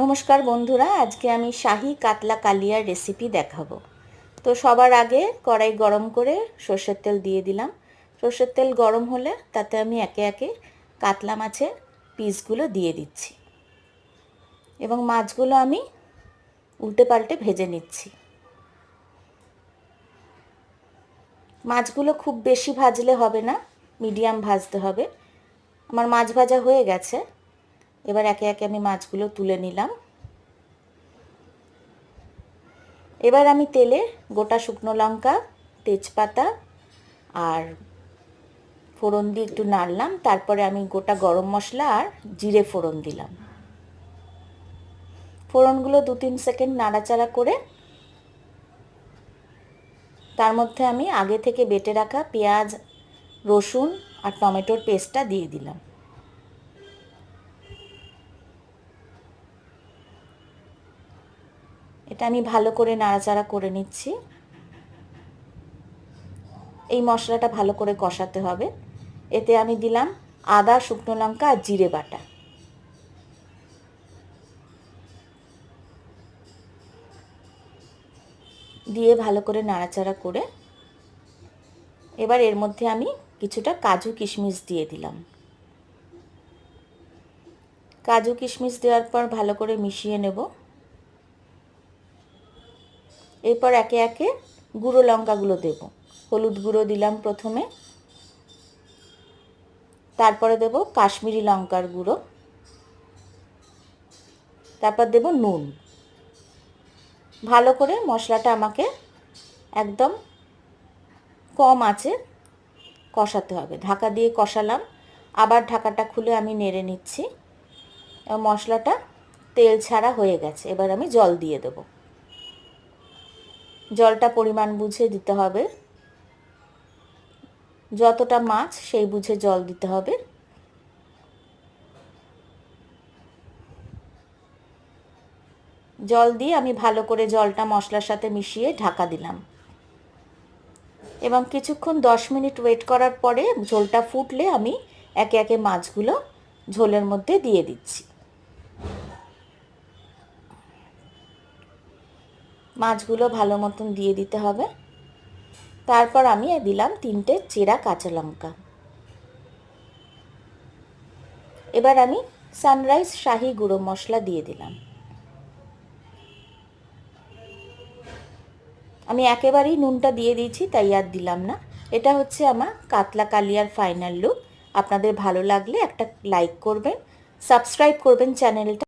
নমস্কার বন্ধুরা, আজকে আমি শাহী কাতলা কালিয়ার রেসিপি দেখাবো। তো সবার আগে কড়াই গরম করে সর্ষের তেল দিয়ে দিলাম। সর্ষের তেল গরম হলে তাতে আমি একে একে কাতলা মাছের পিসগুলো দিয়ে দিচ্ছি এবং মাছগুলো আমি উল্টে পাল্টে ভেজে নিচ্ছি। মাছগুলো খুব বেশি ভাজলে হবে না, মিডিয়াম ভাজতে হবে। আমার মাছ ভাজা হয়ে গেছে, এবার একে একে আমি মাছগুলো তুলে নিলাম। এবার আমি তেলে গোটা শুকনো লঙ্কা, তেজপাতা আর ফোড়ন দিয়ে একটু নাড়লাম। তারপরে আমি গোটা গরম মশলা আর জিরে ফোড়ন দিলাম। ফোড়নগুলো 2-3 সেকেন্ড নাড়াচাড়া করে তার মধ্যে আমি আগে থেকে বেটে রাখা পেঁয়াজ, রসুন আর টমেটোর পেস্টটা দিয়ে দিলাম। এটা আমি ভালো করে নাড়াচাড়া করে নিচ্ছি। এই মশলাটা ভালো করে কষাতে হবে। এতে আমি দিলাম আদা, শুকনো লঙ্কা আর জিরে বাটা। দিয়ে ভালো করে নাড়াচাড়া করে এবার এর মধ্যে আমি কিছুটা কাজু কিশমিশ দিয়ে দিলাম। কাজু কিশমিশ দেওয়ার পর ভালো করে মিশিয়ে নেব। এরপর একে একে গুঁড়ো লঙ্কাগুলো দেব। হলুদ গুঁড়ো দিলাম প্রথমে, তারপরে দেব কাশ্মীরি লঙ্কার গুঁড়ো, তারপর দেব নুন। ভালো করে মশলাটা আমাকে একদম কম আঁচে কষাতে হবে। ঢাকা দিয়ে কষালাম, আবার ঢাকাটা খুলে আমি নেড়ে নিচ্ছি। মশলাটা তেল ছাড়া হয়ে গেছে। এবার আমি জল দিয়ে দেব। জলটা পরিমাণ বুঝে দিতে হবে, যতটা মাছ সেই বুঝে জল দিতে হবে। জল দিয়ে আমি ভালো করে জলটা মশলার সাথে মিশিয়ে ঢাকা দিলাম এবং কিছুক্ষণ 10 মিনিট ওয়েট করার পরে ঝোলটা ফুটলে আমি একে একে মাছগুলো ঝোলের মধ্যে দিয়ে দিচ্ছি। মাছগুলো ভালো মতন দিয়ে দিতে হবে। তারপর আমি দিলাম 3টে চেরা কাঁচা লঙ্কা। এবার আমি সানরাইজ শাহী গুঁড়ো মশলা দিয়ে দিলাম। আমি একেবারেই নুনটা দিয়ে দিয়েছি, তাই আর দিলাম না। এটা হচ্ছে আমার কাতলা কালিয়ার ফাইনাল লুক। আপনাদের ভালো লাগলে একটা লাইক করবেন, সাবস্ক্রাইব করবেন চ্যানেলটা।